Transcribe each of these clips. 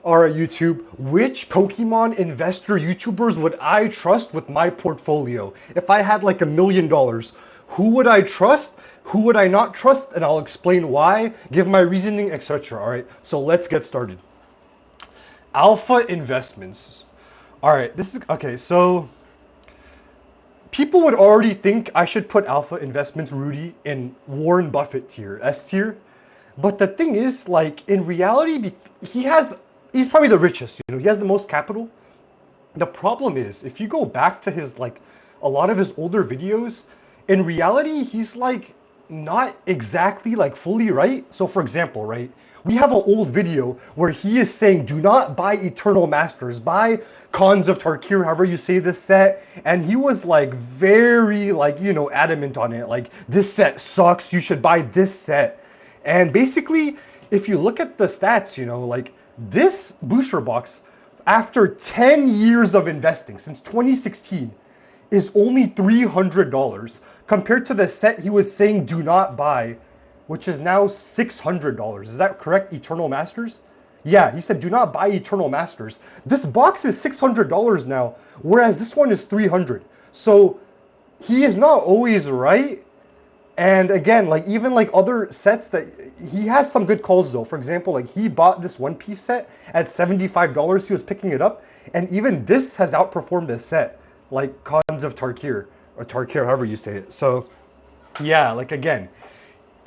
Alright, YouTube, which Pokemon investor YouTubers would I trust with my portfolio? If I had like $1 million, who would I trust? Who would I not trust? And I'll explain why, give my reasoning, etc. Alright, so let's get started. AlphaInvestments. Alright, this is, okay, so people would already think I should put AlphaInvestments Rudy in Warren Buffett tier, S tier. But the thing is, like, in reality, he's probably the richest, you know, he has the most capital. The problem is, if you go back to his, like, a lot of his older videos, in reality, he's, like, not exactly, like, fully right. So, for example, right, we have an old video where he is saying, do not buy Eternal Masters, buy Cons of Tarkir, however you say this set, and he was, like, very, like, you know, adamant on it, like, this set sucks, you should buy this set. And basically, if you look at the stats, you know, like this booster box, after 10 years of investing, since 2016, is only $300 compared to the set he was saying do not buy, which is now $600. Is that correct? Eternal Masters? Yeah, he said do not buy Eternal Masters. This box is $600 now, whereas this one is $300. So he is not always right. And again, like even like other sets that he has some good calls though. For example, like he bought this One Piece set at $75. He was picking it up, and even this has outperformed this set, like Cons of Tarkir or Tarkir, however you say it. So yeah, like again,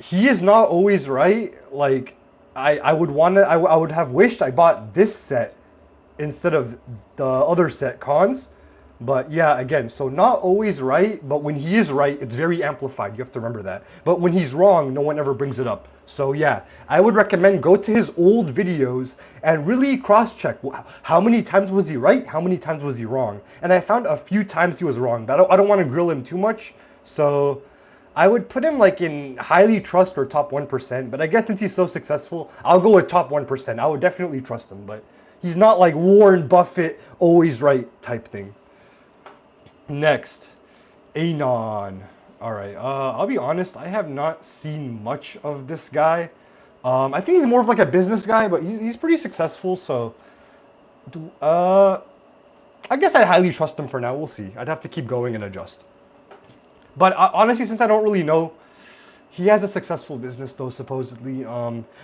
he is not always right. Like I would have wished I bought this set instead of the other set, Cons. But yeah, again, so not always right, but when he is right, it's very amplified. You have to remember that. But when he's wrong, no one ever brings it up. So yeah, I would recommend go to his old videos and really cross-check. How many times was he right? How many times was he wrong? And I found a few times he was wrong, but I don't want to grill him too much. So I would put him like in highly trust or top 1%. But I guess since he's so successful, I'll go with top 1%. I would definitely trust him, but he's not like Warren Buffett, always right type thing. Next, Anon. Alright, I'll be honest, I have not seen much of this guy. I think he's more of like a business guy, but he's pretty successful, so... I guess I highly trust him for now, we'll see. I'd have to keep going and adjust. But honestly, since I don't really know, he has a successful business though, supposedly.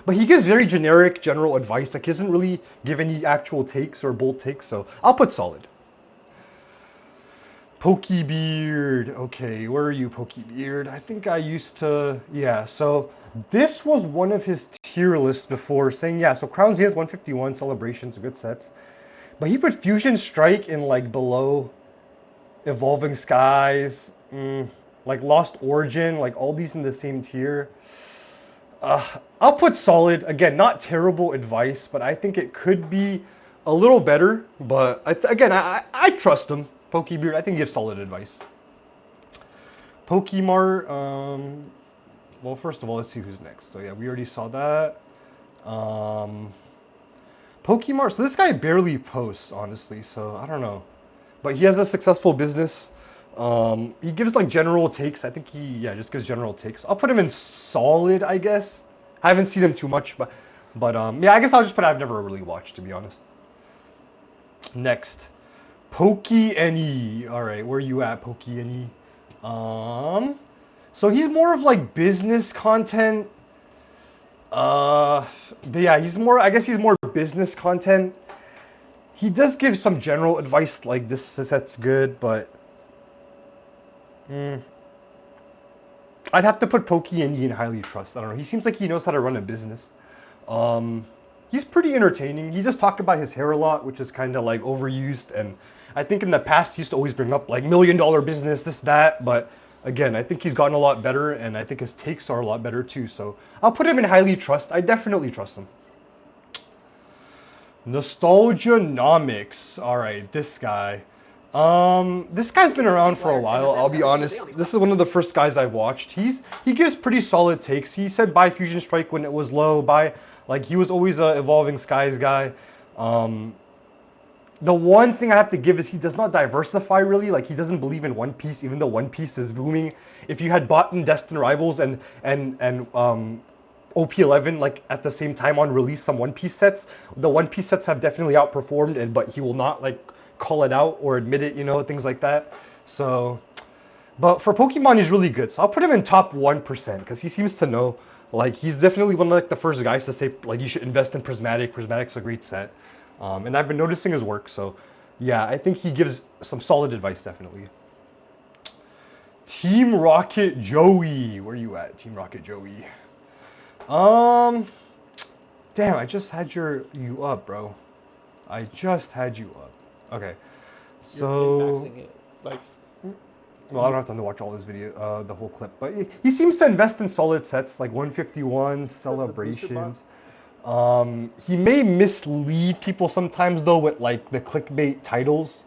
But he gives very generic, general advice. Like, he doesn't really give any actual takes or bold takes, so I'll put solid. Pokebeard. Okay, where are you, Pokebeard? I think I used to... Yeah, so this was one of his tier lists before, saying, yeah, so Crown Zenith 151, Celebrations, good sets. But he put Fusion Strike in, like, below Evolving Skies, like Lost Origin, like all these in the same tier. I'll put solid. Again, not terrible advice, but I think it could be a little better. But again, I trust him. Pokebeard, I think he gives solid advice. Pokemart, well, first of all, let's see who's next. So yeah, we already saw that. Pokemart, so this guy barely posts, honestly, so I don't know. But he has a successful business. He gives like general takes. I think he, just gives general takes. I'll put him in solid, I guess. I haven't seen him too much, but yeah, I guess I'll just put I've never really watched, to be honest. Next. PokeNE. Alright, where are you at, PokeNE? So he's more of like business content. But yeah, I guess he's more business content. He does give some general advice like this set's good, but I'd have to put PokeNE in highly trust. I don't know. He seems like he knows how to run a business. He's pretty entertaining. He just talked about his hair a lot, which is kind of like overused, and I think in the past he used to always bring up like $1 million business, this, that, but again, I think he's gotten a lot better, and I think his takes are a lot better too, so I'll put him in highly trust. I definitely trust him. NostalgiaNomics. Alright, this guy. This guy's been around for a while, I'll be honest. This is one of the first guys I've watched. He gives pretty solid takes. He said buy Fusion Strike when it was low, like he was always a Evolving Skies guy. The one thing I have to give is he does not diversify really. Like, he doesn't believe in One Piece, even though One Piece is booming. If you had bought in Destined Rivals and OP11 like at the same time on release some One Piece sets. The One Piece sets have definitely outperformed, but he will not like call it out or admit it, things like that. So, but for Pokemon, he's really good. So I'll put him in top 1% because he seems to know. Like he's definitely one of like the first guys to say like you should invest in Prismatic. Prismatic's a great set, and I've been noticing his work. So yeah, I think he gives some solid advice definitely. TeamRocketJoey, where you at, TeamRocketJoey? Damn, I just had you up, bro. I just had you up. Okay, so. You're min-maxing it, like. Well, I don't have time to watch all this video, the whole clip, but he seems to invest in solid sets like 151 celebrations. He may mislead people sometimes though with like the clickbait titles.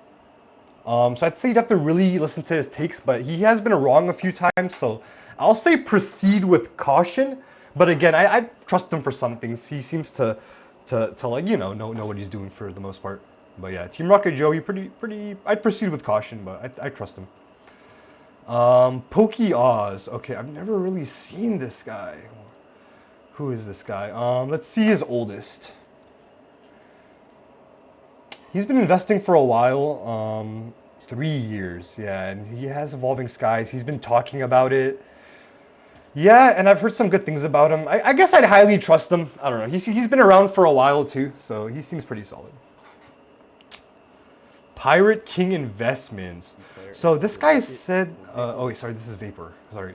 So I'd say you'd have to really listen to his takes, but he has been wrong a few times. So I'll say proceed with caution. But again, I trust him for some things. He seems to like know what he's doing for the most part. But yeah, TeamRocketJoey, pretty. I'd proceed with caution, but I trust him. PokeOz. Okay, I've never really seen this guy. Who is this guy? Let's see his oldest. He's been investing for a while. 3 years, yeah, and he has Evolving Skies. He's been talking about it. Yeah, and I've heard some good things about him. I guess I'd highly trust him. I don't know. He's been around for a while too, so he seems pretty solid. Pirate King Investments. So this guy said, oh sorry, this is Vapor. Sorry.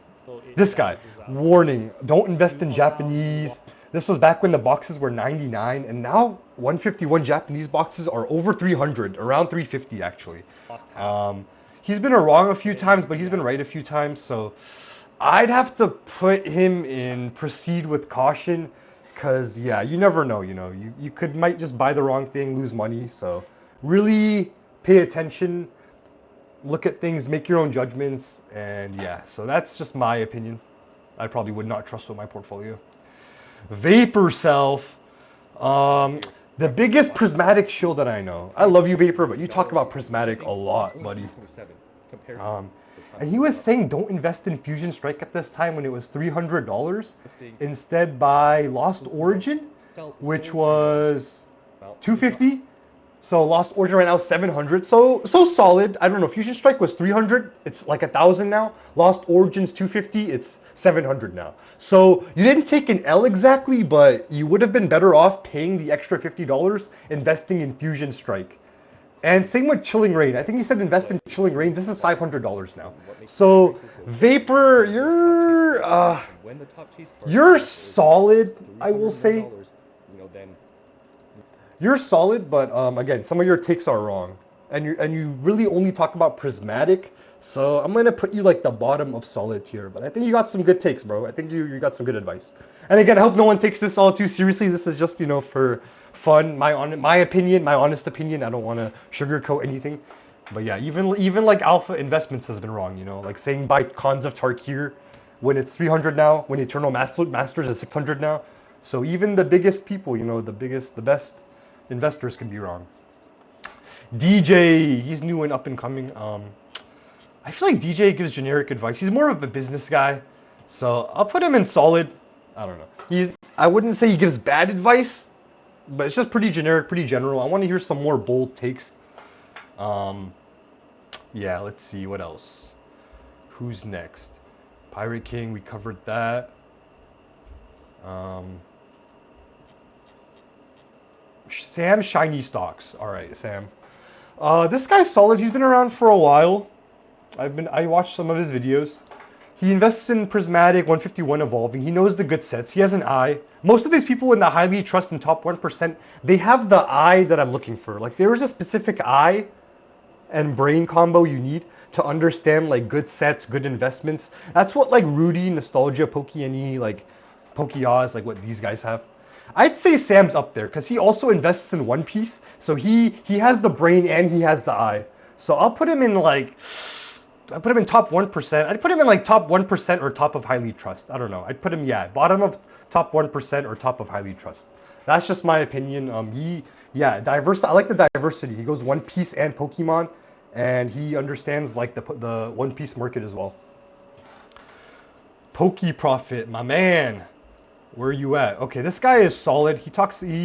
This guy, warning, don't invest in Japanese. This was back when the boxes were 99, and now 151 Japanese boxes are over 300, around 350 actually. He's been wrong a few times, but he's been right a few times, so I'd have to put him in proceed with caution, because yeah, you never know, you might just buy the wrong thing, lose money, so really pay attention, look at things, make your own judgments, and yeah, so that's just my opinion. I probably would not trust with my portfolio. Vaporself, the biggest prismatic shield that I know. I love you, Vapor, but you talk about prismatic a lot, buddy. And he was saying don't invest in Fusion Strike at this time when it was $300. Instead buy Lost Origin, which was $250. So Lost Origin right now is $700. So solid. I don't know. Fusion Strike was $300. It's like $1,000 now. Lost Origin's $250. It's $700 now. So you didn't take an L exactly, but you would have been better off paying the extra $50 investing in Fusion Strike. And same with Chilling Rain. I think he said invest in Chilling Rain. This is $500 now. So Vapor, you're solid, I will say. You're solid, but again, some of your takes are wrong, and you really only talk about prismatic. So I'm gonna put you like the bottom of solid tier, but I think you got some good takes, bro. I think you got some good advice. And again, I hope no one takes this all too seriously. This is just for fun, my opinion, my honest opinion. I don't want to sugarcoat anything, but yeah, even like AlphaInvestments has been wrong. Like saying buy Cons of Tarkir when it's 300 now, when Eternal Masters is 600 now. So even the biggest people, the best investors can be wrong. DJ, he's new and up and coming. I feel like DJ gives generic advice. He's more of a business guy, so I'll put him in solid. I don't know. I wouldn't say he gives bad advice, but it's just pretty generic, pretty general. I want to hear some more bold takes. Yeah, let's see what else. Who's next? Pirate King, we covered that. SamsShinyStocks. All right, Sam. This guy's solid. He's been around for a while. I watched some of his videos. He invests in Prismatic, 151 Evolving. He knows the good sets. He has an eye. Most of these people in the highly trust and top 1%, they have the eye that I'm looking for. Like there is a specific eye and brain combo you need to understand like good sets, good investments. That's what like Rudy, Nostalgia, PokeNE, like PokeOz, like what these guys have. I'd say Sam's up there because he also invests in One Piece. So he has the brain and he has the eye. So I'll put him in top 1%. I'd put him in like top 1% or top of highly trust. I don't know. I'd put him, bottom of top 1% or top of highly trust. That's just my opinion. Diverse. I like the diversity. He goes One Piece and Pokemon, and he understands like the One Piece market as well. PokeProfit, my man. Where are you at? Okay, this guy is solid. He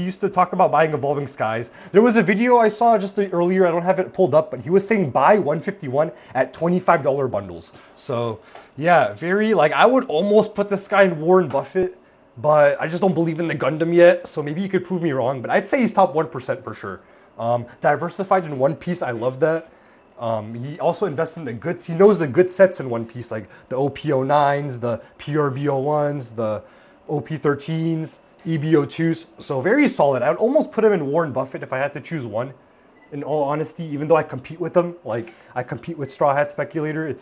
used to talk about buying Evolving Skies. There was a video I saw just earlier, I don't have it pulled up, but he was saying buy 151 at $25 bundles. So yeah, very, like, I would almost put this guy in Warren Buffett, but I just don't believe in the Gundam yet, so maybe you could prove me wrong, but I'd say he's top 1% for sure. Diversified in One Piece, I love that. He also invests in the goods. He knows the good sets in One Piece, like the OP09s, the PRB01s, the OP13s, EB02s. So very solid. I would almost put him in Warren Buffett if I had to choose one, in all honesty, even though I compete with him. Like, I compete with Straw Hat Speculator.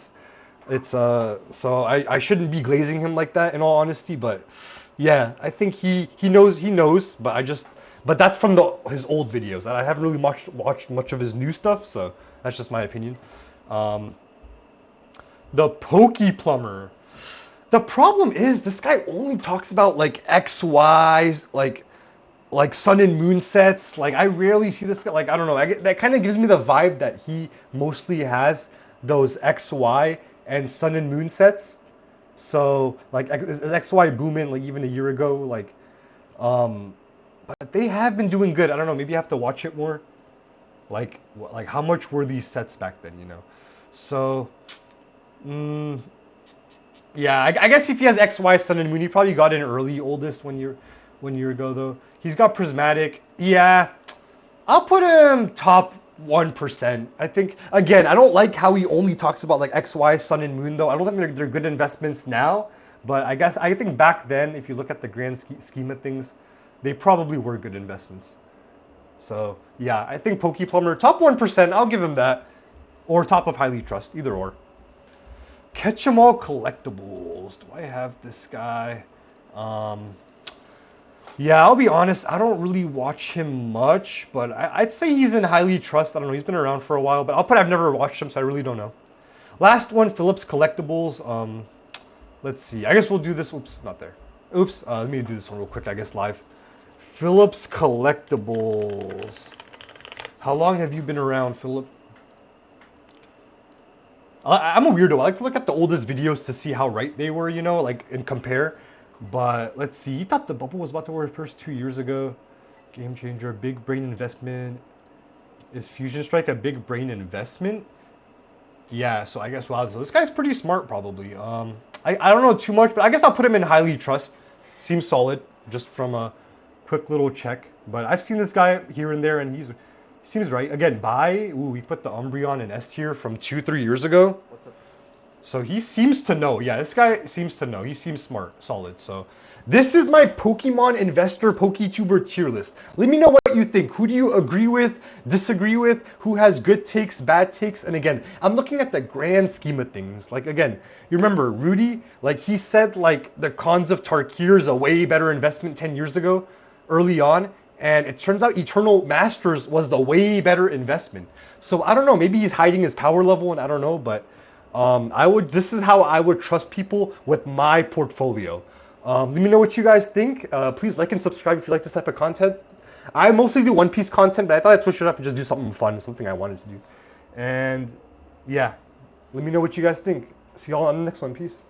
So I shouldn't be glazing him like that, in all honesty, but yeah, I think he knows, but that's from his old videos. I haven't really watched much of his new stuff, so that's just my opinion. The PokePlumber. The problem is this guy only talks about like X, Y, like sun and moon sets. Like, I rarely see this guy. Like, I don't know. That kind of gives me the vibe that he mostly has those X, Y, and sun and moon sets. So like X, Y booming like even a year ago. Like, but they have been doing good. I don't know. Maybe I have to watch it more. Like how much were these sets back then? You know. So. Yeah, I guess if he has X, Y, Sun, and Moon, he probably got in early, oldest 1 year ago though. He's got Prismatic. Yeah, I'll put him top 1%. I think, again, I don't like how he only talks about like X, Y, Sun, and Moon though. I don't think they're good investments now, but I think back then, if you look at the grand scheme of things, they probably were good investments. So yeah, I think PokePlumber top 1%. I'll give him that, or top of Highly Trust, either or. Catch 'em all collectibles. Do I have this guy? Yeah, I'll be honest, I don't really watch him much, but I'd say he's in Highly Trust. I don't know, he's been around for a while, but I've never watched him, so I really don't know. Last one, PhilipsCollectibles. Let's see. I guess we'll do this. Oops, not there. Oops. Let me do this one real quick, I guess, live. PhilipsCollectibles. How long have you been around, Philip? I'm a weirdo. I like to look at the oldest videos to see how right they were, you know, like, and compare. But let's see. He thought the bubble was about to burst 2 years ago. Game changer. Big brain investment. Is Fusion Strike a big brain investment? Yeah, so I guess, wow, so this guy's pretty smart probably. I don't know too much, but I guess I'll put him in Highly Trust. Seems solid, just from a quick little check. But I've seen this guy here and there, and he seems right. Again, buy. Ooh, we put the Umbreon in S tier from 2-3 years ago. What's up? So he seems to know. Yeah, this guy seems to know. He seems smart, solid. So this is my Pokemon investor PokeTuber tier list. Let me know what you think. Who do you agree with, disagree with? Who has good takes, bad takes? And again, I'm looking at the grand scheme of things. Like, again, you remember Rudy? Like, he said like the cons of Tarkir is a way better investment 10 years ago, early on. And it turns out Eternal Masters was the way better investment. So I don't know, maybe he's hiding his power level, and I don't know, but this is how I would trust people with my portfolio. Let me know what you guys think. Please like and subscribe if you like this type of content. I mostly do One Piece content, but I thought I'd switch it up and just do something fun, something I wanted to do. And yeah, let me know what you guys think. See y'all on the next one. Peace.